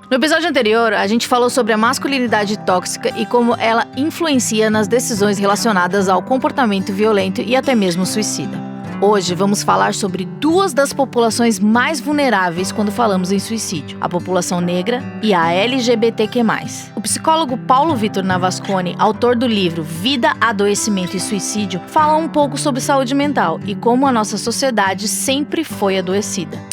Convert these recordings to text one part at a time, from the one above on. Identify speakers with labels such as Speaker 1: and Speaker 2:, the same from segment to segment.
Speaker 1: No episódio anterior, a gente falou sobre a masculinidade tóxica e como ela influencia nas decisões relacionadas ao comportamento violento e até mesmo suicida. Hoje vamos falar sobre duas das populações mais vulneráveis quando falamos em suicídio, a população negra e a LGBTQ+. O psicólogo Paulo Vitor Navasconi, autor do livro Vida, Adoecimento e Suicídio, fala um pouco sobre saúde mental e como a nossa sociedade sempre foi adoecida.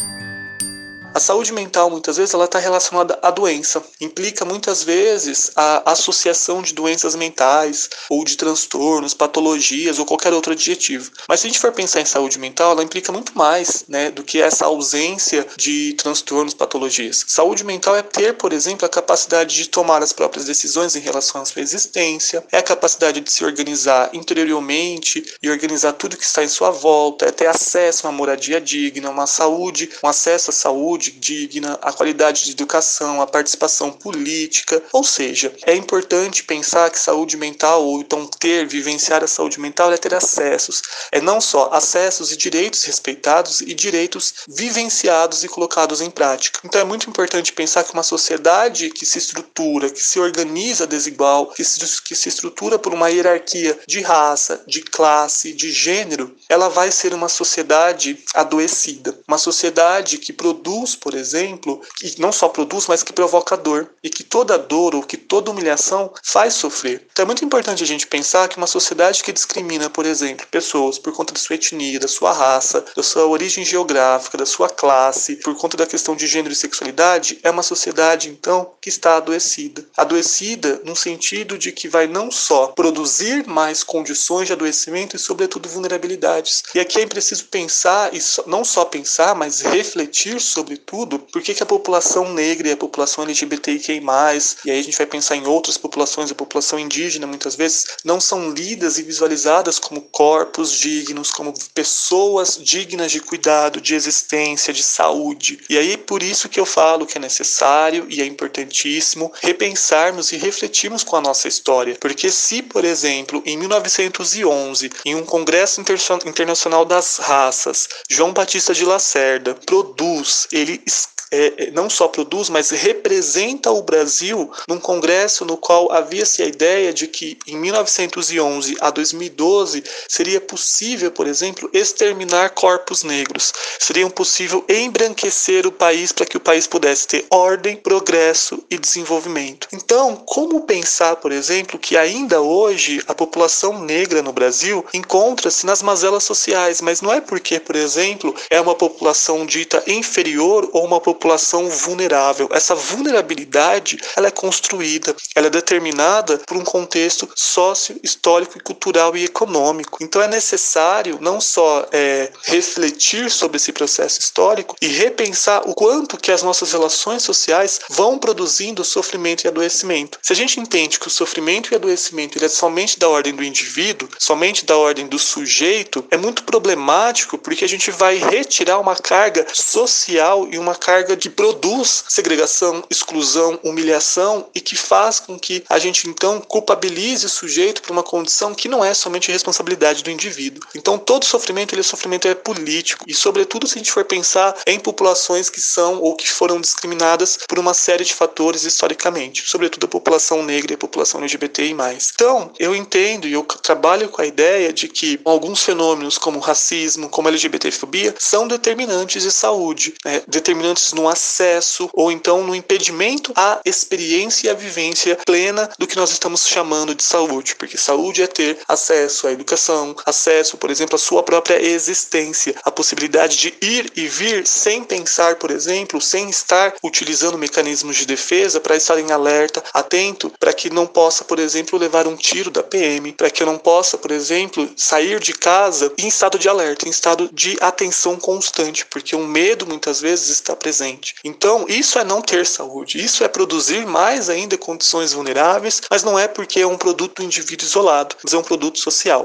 Speaker 2: A saúde mental, muitas vezes, ela está relacionada à doença. Implica, muitas vezes, a associação de doenças mentais, ou de transtornos, patologias, ou qualquer outro adjetivo. Mas se a gente for pensar em saúde mental, ela implica muito mais, do que essa ausência de transtornos, patologias. Saúde mental é ter, por exemplo, a capacidade de tomar as próprias decisões em relação à sua existência, é a capacidade de se organizar interiormente e organizar tudo que está em sua volta, é ter acesso a uma moradia digna, uma saúde, um acesso à saúde digna, a qualidade de educação, a participação política. Ou seja, é importante pensar que saúde mental, ou então vivenciar a saúde mental, é ter acessos. É não só acessos e direitos respeitados e direitos vivenciados e colocados em prática. Então é muito importante pensar que uma sociedade que se estrutura, que se organiza desigual, que se estrutura por uma hierarquia de raça, de classe, de gênero, ela vai ser uma sociedade adoecida. Uma sociedade que produz, por exemplo, que não só produz, mas que provoca dor, e que toda dor ou que toda humilhação faz sofrer. Então é muito importante a gente pensar que uma sociedade que discrimina, por exemplo, pessoas por conta da sua etnia, da sua raça, da sua origem geográfica, da sua classe, por conta da questão de gênero e sexualidade, é uma sociedade, então, que está adoecida. Adoecida no sentido de que vai não só produzir mais condições de adoecimento e, sobretudo, vulnerabilidades. E aqui é preciso pensar, e não só pensar, mas refletir sobre tudo, por que a população negra e a população LGBTQI+, e aí a gente vai pensar em outras populações, a população indígena muitas vezes, não são lidas e visualizadas como corpos dignos, como pessoas dignas de cuidado, de existência, de saúde. E aí por isso que eu falo que é necessário e é importantíssimo repensarmos e refletirmos com a nossa história. Porque se, por exemplo, em 1911, em um Congresso Internacional das Raças, João Batista de Lacerda ele não só produz, mas representa o Brasil num congresso no qual havia-se a ideia de que em 1911 a 2012 seria possível, por exemplo, exterminar corpos negros. Seria possível embranquecer o país para que o país pudesse ter ordem, progresso e desenvolvimento. Então, como pensar, por exemplo, que ainda hoje a população negra no Brasil encontra-se nas mazelas sociais, mas não é porque, por exemplo, é uma população dita inferior ou uma população vulnerável. Essa vulnerabilidade, ela é construída, ela é determinada por um contexto sócio, histórico, cultural e econômico. Então é necessário não só refletir sobre esse processo histórico e repensar o quanto que as nossas relações sociais vão produzindo sofrimento e adoecimento. Se a gente entende que o sofrimento e adoecimento ele é somente da ordem do indivíduo, somente da ordem do sujeito, é muito problemático porque a gente vai retirar uma carga social e uma carga que produz segregação, exclusão, humilhação e que faz com que a gente então culpabilize o sujeito por uma condição que não é somente responsabilidade do indivíduo. Então todo sofrimento é político e sobretudo se a gente for pensar em populações que são ou que foram discriminadas por uma série de fatores historicamente, sobretudo a população negra e a população LGBTI+. Então eu entendo e eu trabalho com a ideia de que alguns fenômenos como racismo, como LGBTfobia são determinantes de saúde, determinantes no acesso ou então no impedimento à experiência e à vivência plena do que nós estamos chamando de saúde, porque saúde é ter acesso à educação, acesso, por exemplo, à sua própria existência, a possibilidade de ir e vir sem pensar, por exemplo, sem estar utilizando mecanismos de defesa para estar em alerta, atento, para que não possa, por exemplo, levar um tiro da PM, para que eu não possa, por exemplo, sair de casa em estado de alerta, em estado de atenção constante, porque o medo muitas vezes está presente. Então, isso é não ter saúde, isso é produzir mais ainda condições vulneráveis, mas não é porque é um produto do indivíduo isolado, mas é um produto social.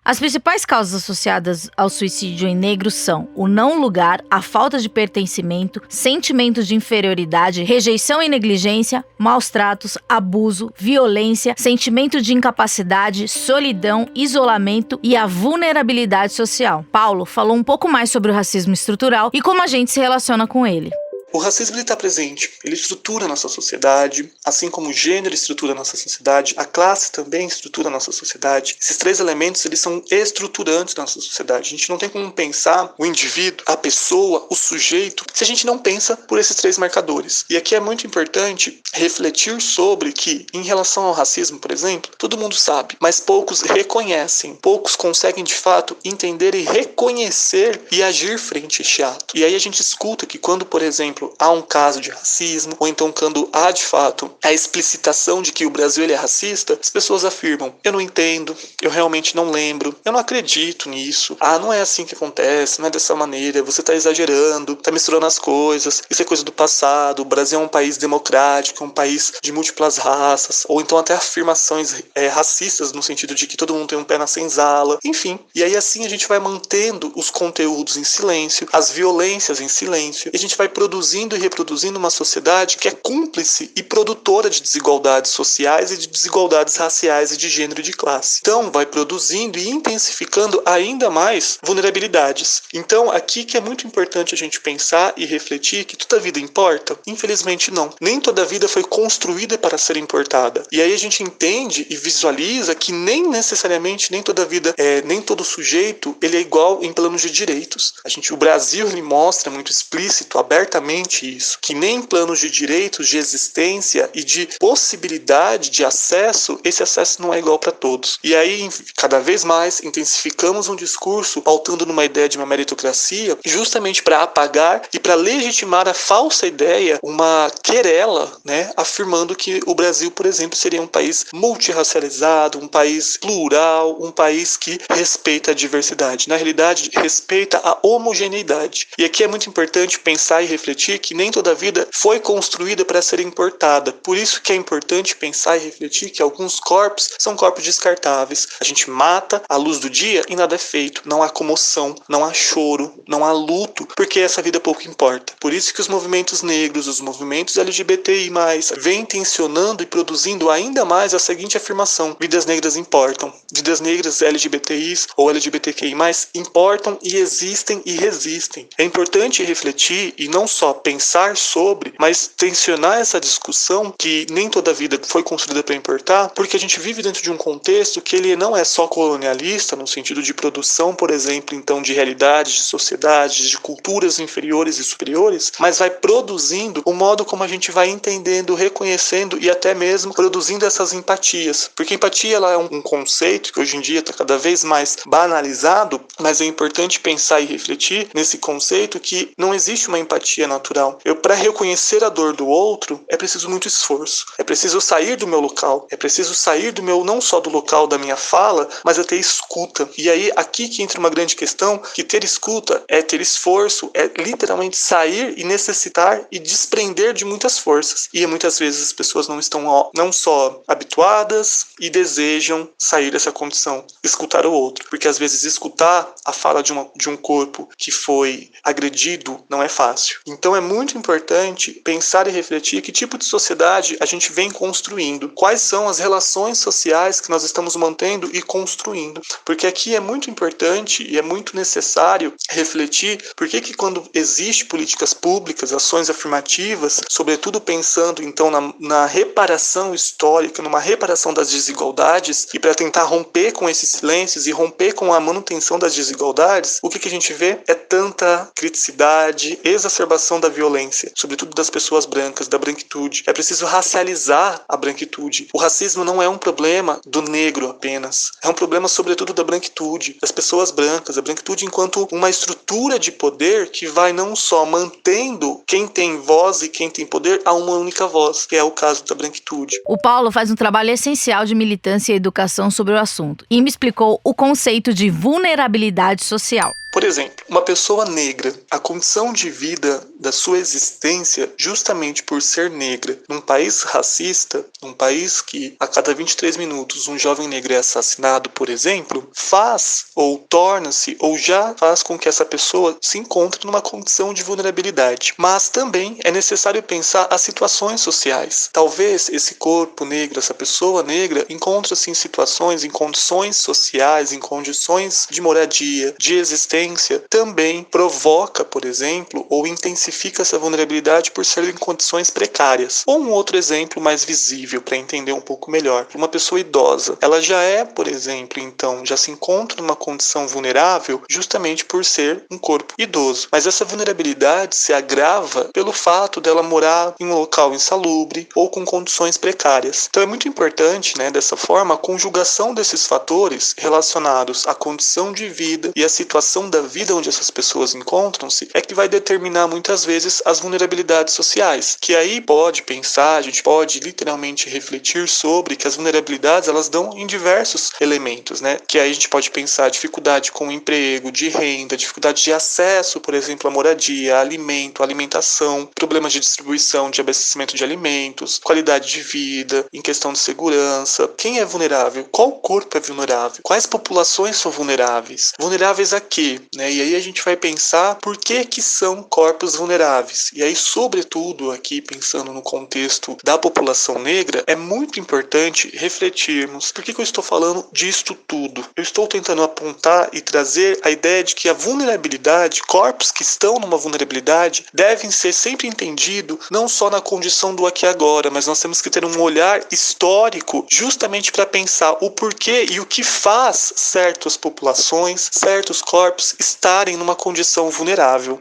Speaker 1: As principais causas associadas ao suicídio em negros são o não lugar, a falta de pertencimento, sentimentos de inferioridade, rejeição e negligência, maus tratos, abuso, violência, sentimento de incapacidade, solidão, isolamento e a vulnerabilidade social. Paulo falou um pouco mais sobre o racismo estrutural e como a gente se relaciona com ele.
Speaker 2: O racismo está presente, ele estrutura a nossa sociedade, assim como o gênero estrutura a nossa sociedade, a classe também estrutura a nossa sociedade. Esses três elementos, eles são estruturantes da nossa sociedade. A gente não tem como pensar o indivíduo, a pessoa, o sujeito, se a gente não pensa por esses três marcadores. E aqui é muito importante refletir sobre que, em relação ao racismo, por exemplo, todo mundo sabe, mas poucos reconhecem, poucos conseguem de fato entender e reconhecer e agir frente a este ato. E aí a gente escuta que quando, por exemplo, há um caso de racismo, ou então quando há de fato a explicitação de que o Brasil ele é racista, as pessoas afirmam: eu não entendo, eu realmente não lembro, eu não acredito nisso, não é assim que acontece, não é dessa maneira, você está exagerando, está misturando as coisas, isso é coisa do passado, o Brasil é um país democrático, um país de múltiplas raças, ou então até afirmações racistas no sentido de que todo mundo tem um pé na senzala, enfim. E aí assim a gente vai mantendo os conteúdos em silêncio, as violências em silêncio, e a gente vai produzindo e reproduzindo uma sociedade que é cúmplice e produtora de desigualdades sociais e de desigualdades raciais e de gênero e de classe. Então vai produzindo e intensificando ainda mais vulnerabilidades. Então aqui que é muito importante a gente pensar e refletir que toda vida importa? Infelizmente não. Nem toda vida foi construída para ser importada. E aí a gente entende e visualiza que nem necessariamente, nem toda vida, nem todo sujeito, ele é igual em planos de direitos. O Brasil, ele mostra muito explícito, abertamente isso, que nem em planos de direitos, de existência e de possibilidade de acesso, esse acesso não é igual para todos. E aí, cada vez mais, intensificamos um discurso pautando numa ideia de uma meritocracia, justamente para apagar e para legitimar a falsa ideia, uma querela, afirmando que o Brasil, por exemplo, seria um país multirracializado, um país plural, um país que respeita a diversidade. Na realidade, respeita a homogeneidade. E aqui é muito importante pensar e refletir que nem toda vida foi construída para ser importada. Por isso que é importante pensar e refletir que alguns corpos são corpos descartáveis. A gente mata à luz do dia e nada é feito. Não há comoção, não há choro, não há luto, porque essa vida pouco importa. Por isso que os movimentos negros, os movimentos LGBTI+, vêm tensionando e produzindo ainda mais a seguinte afirmação: vidas negras importam. Vidas negras LGBTIs ou LGBTQI+, importam e existem e resistem. É importante refletir e não só pensar sobre, mas tensionar essa discussão que nem toda vida foi construída para importar, porque a gente vive dentro de um contexto que ele não é só colonialista, no sentido de produção, por exemplo, então de realidades, de sociedades, de culturas inferiores e superiores, mas vai produzindo o modo como a gente vai entendendo, reconhecendo e até mesmo produzindo essas empatias. Porque empatia ela é um conceito que hoje em dia está cada vez mais banalizado, mas é importante pensar e refletir nesse conceito que não existe uma empatia natural. Para reconhecer a dor do outro, é preciso muito esforço. É preciso sair do meu local. É preciso sair do meu, não só do local da minha fala, mas até escuta. E aí, aqui que entra uma grande questão, que ter escuta é ter esforço, é literalmente sair e necessitar e desprender de muitas forças. E muitas vezes as pessoas não estão não só habituadas e desejam sair dessa condição, escutar o outro. Porque às vezes escutar a fala de um corpo que foi agredido não é fácil. Então é muito importante pensar e refletir que tipo de sociedade a gente vem construindo, quais são as relações sociais que nós estamos mantendo e construindo. Porque aqui é muito importante e é muito necessário refletir por que quando existe políticas públicas, ações afirmativas, sobretudo pensando então na reparação histórica, numa reparação das desigualdades e para tentar romper com esses silêncios e romper com a manutenção das desigualdades, o que a gente vê é tanta criticidade, exacerbação da violência, sobretudo das pessoas brancas, da branquitude. É preciso racializar a branquitude. O racismo não é um problema do negro apenas, é um problema sobretudo da branquitude, das pessoas brancas, a branquitude enquanto uma estrutura de poder que vai não só mantendo quem tem voz e quem tem poder a uma única voz, que é o caso da branquitude.
Speaker 1: O Paulo faz um trabalho essencial de militância e educação sobre o assunto e me explicou o conceito de vulnerabilidade social.
Speaker 2: Por exemplo, uma pessoa negra, a condição de vida da sua existência, justamente por ser negra, num país racista, num país que a cada 23 minutos um jovem negro é assassinado, por exemplo, faz ou torna-se ou já faz com que essa pessoa se encontre numa condição de vulnerabilidade. Mas também é necessário pensar as situações sociais. Talvez esse corpo negro, essa pessoa negra, encontre-se em situações, em condições sociais, em condições de moradia, de existência, adolescência também provoca, por exemplo, ou intensifica essa vulnerabilidade por ser em condições precárias. Ou um outro exemplo mais visível para entender um pouco melhor. Uma pessoa idosa, ela já é, por exemplo, então, já se encontra numa condição vulnerável justamente por ser um corpo idoso. Mas essa vulnerabilidade se agrava pelo fato dela morar em um local insalubre ou com condições precárias. Então é muito importante, dessa forma, a conjugação desses fatores relacionados à condição de vida e à situação da vida onde essas pessoas encontram-se é que vai determinar muitas vezes as vulnerabilidades sociais, que aí pode pensar, a gente pode literalmente refletir sobre que as vulnerabilidades elas dão em diversos elementos, que aí a gente pode pensar dificuldade com emprego, de renda, dificuldade de acesso, por exemplo, à moradia, a alimento, alimentação, problemas de distribuição, de abastecimento de alimentos, qualidade de vida, em questão de segurança. Quem é vulnerável? Qual corpo é vulnerável? Quais populações são vulneráveis? Vulneráveis a quê? E aí a gente vai pensar por que são corpos vulneráveis. E aí, sobretudo, aqui pensando no contexto da população negra, é muito importante refletirmos por que eu estou falando disto tudo. Eu estou tentando apontar e trazer a ideia de que a vulnerabilidade, corpos que estão numa vulnerabilidade, devem ser sempre entendidos não só na condição do aqui e agora, mas nós temos que ter um olhar histórico justamente para pensar o porquê e o que faz certas populações, certos corpos estarem numa condição vulnerável.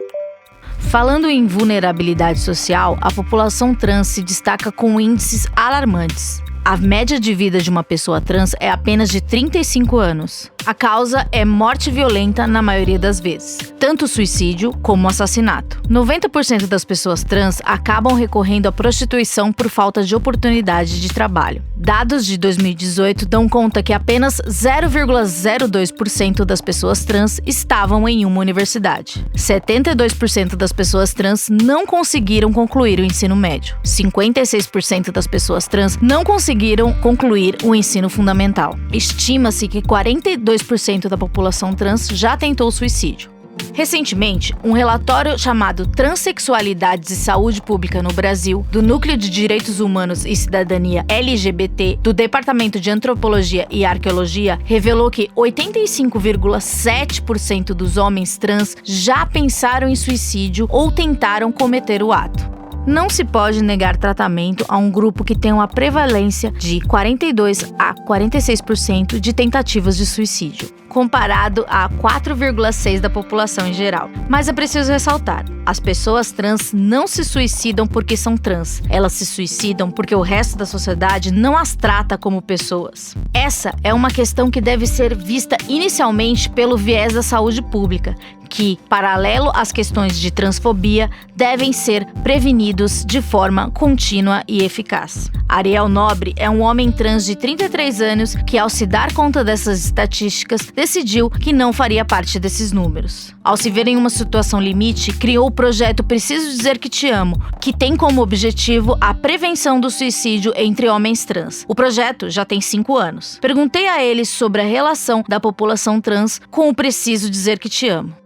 Speaker 1: Falando em vulnerabilidade social, a população trans se destaca com índices alarmantes. A média de vida de uma pessoa trans é apenas de 35 anos. A causa é morte violenta na maioria das vezes, tanto suicídio como assassinato. 90% das pessoas trans acabam recorrendo à prostituição por falta de oportunidade de trabalho. Dados de 2018 dão conta que apenas 0,02% das pessoas trans estavam em uma universidade. 72% das pessoas trans não conseguiram concluir o ensino médio. 56% das pessoas trans não conseguiram concluir o ensino fundamental. Estima-se que 42% da população trans já tentou suicídio. Recentemente, um relatório chamado Transsexualidades e Saúde Pública no Brasil, do Núcleo de Direitos Humanos e Cidadania LGBT, do Departamento de Antropologia e Arqueologia, revelou que 85,7% dos homens trans já pensaram em suicídio ou tentaram cometer o ato. Não se pode negar tratamento a um grupo que tem uma prevalência de 42 a 46% de tentativas de suicídio, comparado a 4,6% da população em geral. Mas é preciso ressaltar, as pessoas trans não se suicidam porque são trans. Elas se suicidam porque o resto da sociedade não as trata como pessoas. Essa é uma questão que deve ser vista inicialmente pelo viés da saúde pública, que, paralelo às questões de transfobia, devem ser prevenidos de forma contínua e eficaz. Ariel Nobre é um homem trans de 33 anos que, ao se dar conta dessas estatísticas, decidiu que não faria parte desses números. Ao se ver em uma situação limite, criou o projeto Preciso Dizer Que Te Amo, que tem como objetivo a prevenção do suicídio entre homens trans. O projeto já tem 5 anos. Perguntei a ele sobre a relação da população trans com o Preciso Dizer Que Te Amo.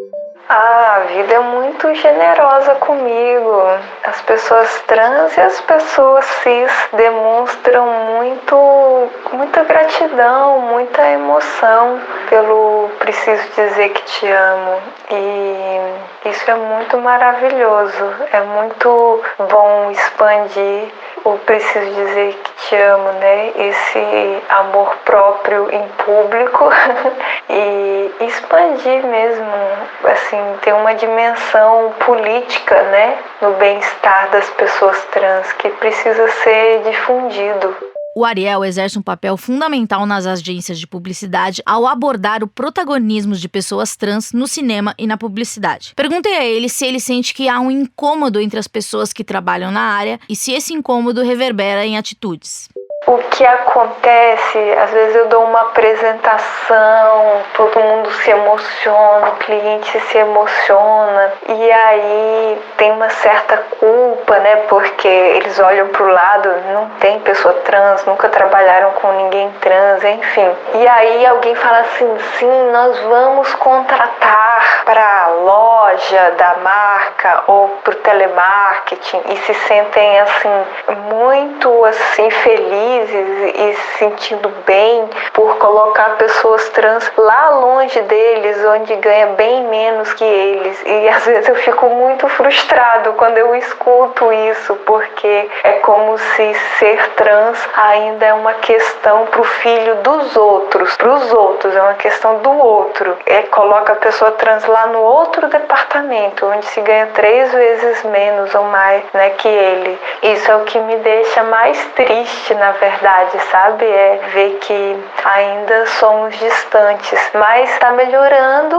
Speaker 3: A vida é muito generosa comigo. As pessoas trans e as pessoas cis demonstram muita gratidão, muita emoção pelo Preciso Dizer Que Te Amo. E isso é muito maravilhoso. É muito bom expandir o Preciso Dizer Que Te Amo, Esse amor próprio em público e expandir mesmo, assim, ter uma dimensão política, no bem-estar das pessoas trans que precisa ser difundido.
Speaker 1: O Ariel exerce um papel fundamental nas agências de publicidade ao abordar o protagonismo de pessoas trans no cinema e na publicidade. Perguntei a ele se ele sente que há um incômodo entre as pessoas que trabalham na área e se esse incômodo reverbera em atitudes.
Speaker 3: O que acontece, às vezes eu dou uma apresentação, todo mundo se emociona, o cliente se emociona e aí tem uma certa culpa, porque eles olham pro lado, não tem pessoa trans, nunca trabalharam com ninguém trans, enfim. E aí alguém fala assim, sim, nós vamos contratar para a loja da marca ou pro telemarketing e se sentem assim, muito assim, felizes e se sentindo bem por colocar pessoas trans lá longe deles, onde ganha bem menos que eles. E às vezes eu fico muito frustrado quando eu escuto isso, porque é como se ser trans ainda é uma questão pro filho dos outros, pros outros, é uma questão do outro. Coloca a pessoa trans lá no outro departamento, onde se ganha 3 vezes menos ou mais, né, que ele. Isso é o que me deixa mais triste, na verdade, sabe? É ver que ainda somos distantes, mas está melhorando.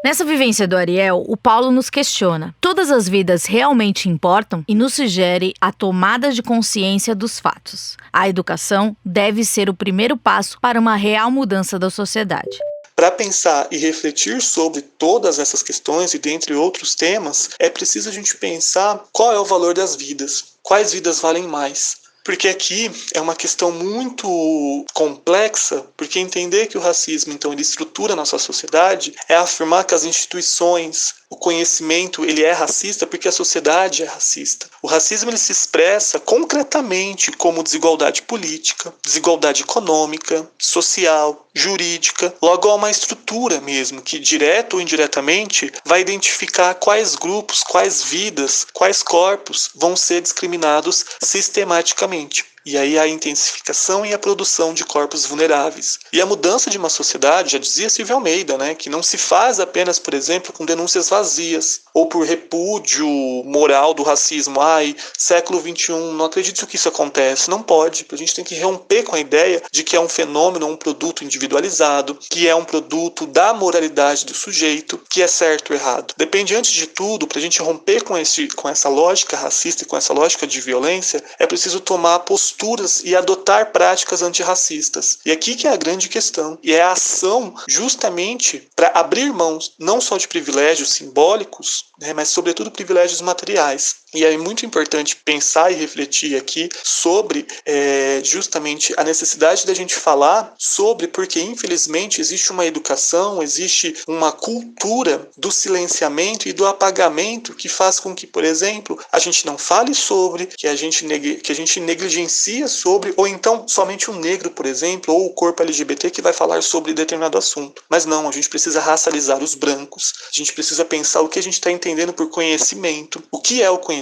Speaker 1: Nessa vivência do Ariel, o Paulo nos questiona. Todas as vidas realmente importam e nos sugere a tomada de consciência dos fatos. A educação deve ser o primeiro passo para uma real mudança da sociedade.
Speaker 2: Para pensar e refletir sobre todas essas questões e dentre outros temas, é preciso a gente pensar qual é o valor das vidas, quais vidas valem mais. Porque aqui é uma questão muito complexa, porque entender que o racismo, então, ele estrutura a nossa sociedade é afirmar que as instituições, o conhecimento, ele é racista porque a sociedade é racista. O racismo ele se expressa concretamente como desigualdade política, desigualdade econômica, social, jurídica. Logo, há uma estrutura mesmo que, direto ou indiretamente, vai identificar quais grupos, quais vidas, quais corpos vão ser discriminados sistematicamente. E aí a intensificação e a produção de corpos vulneráveis. E a mudança de uma sociedade, já dizia Silvia Almeida, né, que não se faz apenas, por exemplo, com denúncias vazias, ou por repúdio moral do racismo. Ai, século XXI, não acredito que isso acontece. Não pode. A gente tem que romper com a ideia de que é um fenômeno, um produto individualizado, que é um produto da moralidade do sujeito, que é certo ou errado. Depende, antes de tudo, para a gente romper com essa lógica racista e com essa lógica de violência, é preciso tomar posturas e adotar práticas antirracistas. E aqui que é a grande questão. E é a ação justamente para abrir mãos não só de privilégios simbólicos, né, mas sobretudo privilégios materiais. E é muito importante pensar e refletir aqui sobre justamente a necessidade da gente falar sobre, porque infelizmente existe uma educação, existe uma cultura do silenciamento e do apagamento que faz com que, por exemplo, a gente não fale sobre, que a gente negligencia sobre, ou então somente o negro, por exemplo, ou o corpo LGBT que vai falar sobre determinado assunto. Mas não, a gente precisa racializar os brancos, a gente precisa pensar o que a gente está entendendo por conhecimento, o que é o conhecimento,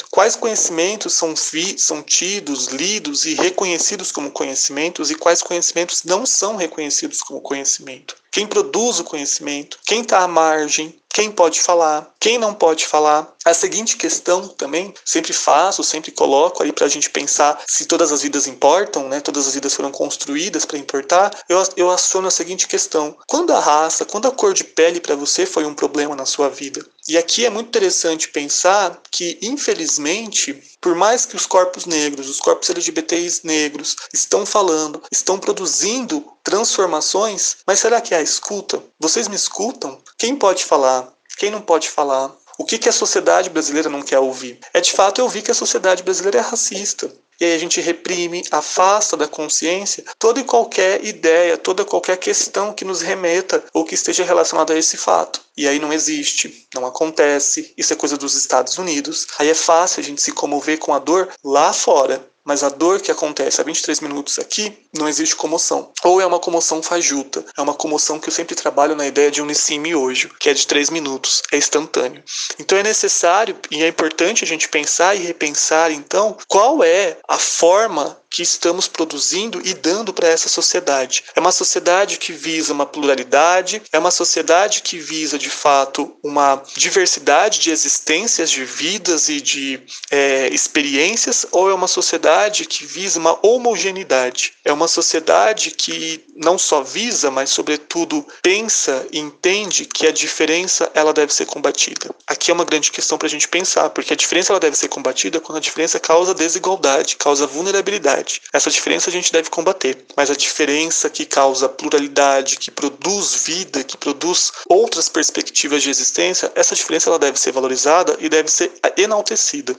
Speaker 2: quais conhecimentos são tidos, lidos e reconhecidos como conhecimentos e quais conhecimentos não são reconhecidos como conhecimento. Quem produz o conhecimento, quem está à margem, quem pode falar, quem não pode falar. A seguinte questão também, sempre coloco aí para a gente pensar se todas as vidas importam, né? Todas as vidas foram construídas para importar. Eu aciono a seguinte questão: quando a raça, quando a cor de pele para você foi um problema na sua vida? E aqui é muito interessante pensar que, infelizmente, por mais que os corpos negros, os corpos LGBTs negros estão falando, estão produzindo transformações, mas será que há escuta? Vocês me escutam? Quem pode falar? Quem não pode falar? O que a sociedade brasileira não quer ouvir? É de fato eu vi que a sociedade brasileira é racista. E aí a gente reprime, afasta da consciência toda e qualquer ideia, toda qualquer questão que nos remeta ou que esteja relacionada a esse fato. E aí não existe, não acontece, isso é coisa dos Estados Unidos. Aí é fácil a gente se comover com a dor lá fora. Mas a dor que acontece a 23 minutos aqui, não existe comoção. Ou é uma comoção fajuta, é uma comoção que eu sempre trabalho na ideia de unicim miojo, que é de 3 minutos, é instantâneo. Então é necessário e é importante a gente pensar e repensar, então, qual é a forma que estamos produzindo e dando para essa sociedade. É uma sociedade que visa uma pluralidade, é uma sociedade que visa, de fato, uma diversidade de existências, de vidas e de experiências, ou é uma sociedade que visa uma homogeneidade? É uma sociedade que não só visa, mas, sobretudo, pensa e entende que a diferença ela deve ser combatida. Aqui é uma grande questão para a gente pensar, porque a diferença ela deve ser combatida quando a diferença causa desigualdade, causa vulnerabilidade. Essa diferença a gente deve combater, mas a diferença que causa pluralidade, que produz vida, que produz outras perspectivas de existência, essa diferença ela deve ser valorizada e deve ser enaltecida.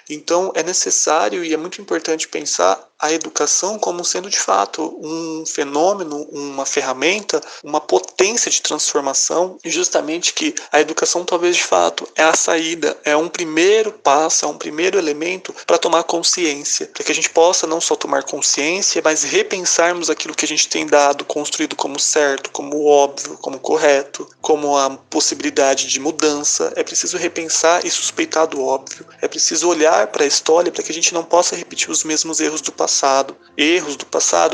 Speaker 2: Então é necessário e é muito importante pensar a educação como sendo de fato um fenômeno, uma ferramenta, uma potência de transformação, e justamente que a educação talvez de fato é a saída, é um primeiro passo, é um primeiro elemento para tomar consciência, para que a gente possa não só tomar consciência, mas repensarmos aquilo que a gente tem dado, construído como certo, como óbvio, como correto, como a possibilidade de mudança. É preciso repensar e suspeitar do óbvio. É preciso olhar para a história para que a gente não possa repetir os mesmos erros do passado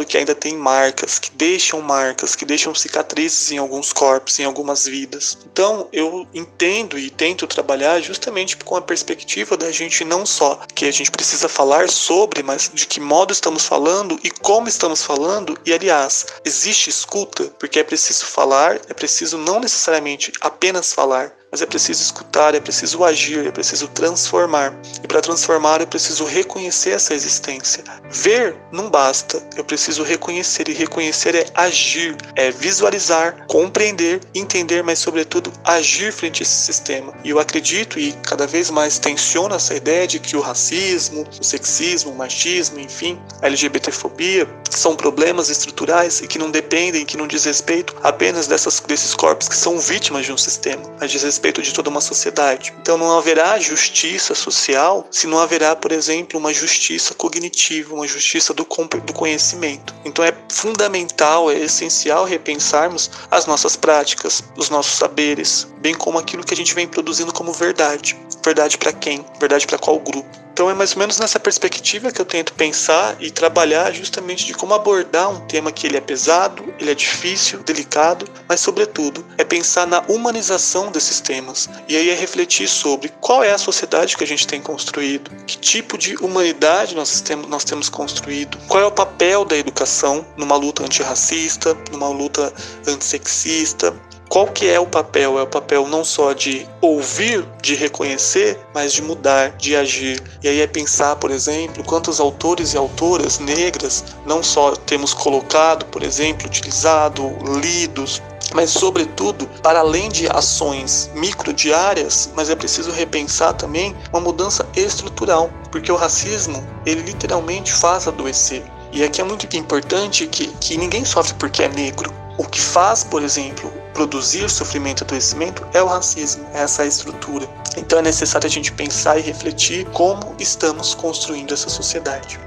Speaker 2: que ainda têm marcas, que deixam cicatrizes em alguns corpos, em algumas vidas. Então eu entendo e tento trabalhar justamente com a perspectiva da gente não só que a gente precisa falar sobre, mas de que modo estamos falando e como estamos falando. E aliás, existe escuta, porque é preciso falar, é preciso não necessariamente apenas falar, mas é preciso escutar, é preciso agir, é preciso transformar. E para transformar eu preciso reconhecer essa existência. Ver não basta, eu preciso reconhecer, e reconhecer é agir, é visualizar, compreender, entender, mas sobretudo agir frente a esse sistema. E eu acredito e cada vez mais tensiono essa ideia de que o racismo, o sexismo, o machismo, enfim, a LGBTfobia são problemas estruturais e que não dependem, que não diz respeito apenas desses corpos que são vítimas de um sistema, mas diz respeito de toda uma sociedade. Então não haverá justiça social se não haverá, por exemplo, uma justiça cognitiva, uma justiça do conhecimento. Então é fundamental, é essencial repensarmos as nossas práticas, os nossos saberes, bem como aquilo que a gente vem produzindo como verdade. Verdade para quem? Verdade para qual grupo? Então é mais ou menos nessa perspectiva que eu tento pensar e trabalhar justamente de como abordar um tema que ele é pesado, ele é difícil, delicado, mas sobretudo é pensar na humanização desses temas. E aí é refletir sobre qual é a sociedade que a gente tem construído, que tipo de humanidade nós temos construído, qual é o papel da educação numa luta antirracista, numa luta antissexista. Qual que é o papel? É o papel não só de ouvir, de reconhecer, mas de mudar, de agir. E aí é pensar, por exemplo, quantos autores e autoras negras não só temos colocado, por exemplo, utilizado, lidos, mas sobretudo, para além de ações microdiárias, mas é preciso repensar também uma mudança estrutural, porque o racismo, ele literalmente faz adoecer. E aqui é muito importante que ninguém sofre porque é negro. O que faz, por exemplo, produzir sofrimento e adoecimento é o racismo, é essa estrutura. Então é necessário a gente pensar e refletir como estamos construindo essa sociedade.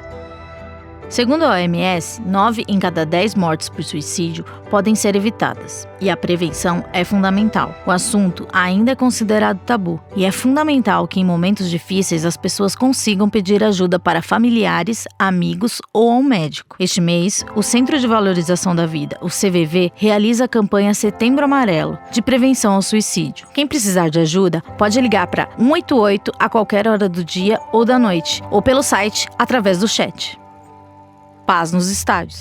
Speaker 1: Segundo a OMS, 9 em cada 10 mortes por suicídio podem ser evitadas, e a prevenção é fundamental. O assunto ainda é considerado tabu, e é fundamental que em momentos difíceis as pessoas consigam pedir ajuda para familiares, amigos ou a um médico. Este mês, o Centro de Valorização da Vida, o CVV, realiza a campanha Setembro Amarelo, de prevenção ao suicídio. Quem precisar de ajuda pode ligar para 188 a qualquer hora do dia ou da noite, ou pelo site através do chat. Paz nos estádios.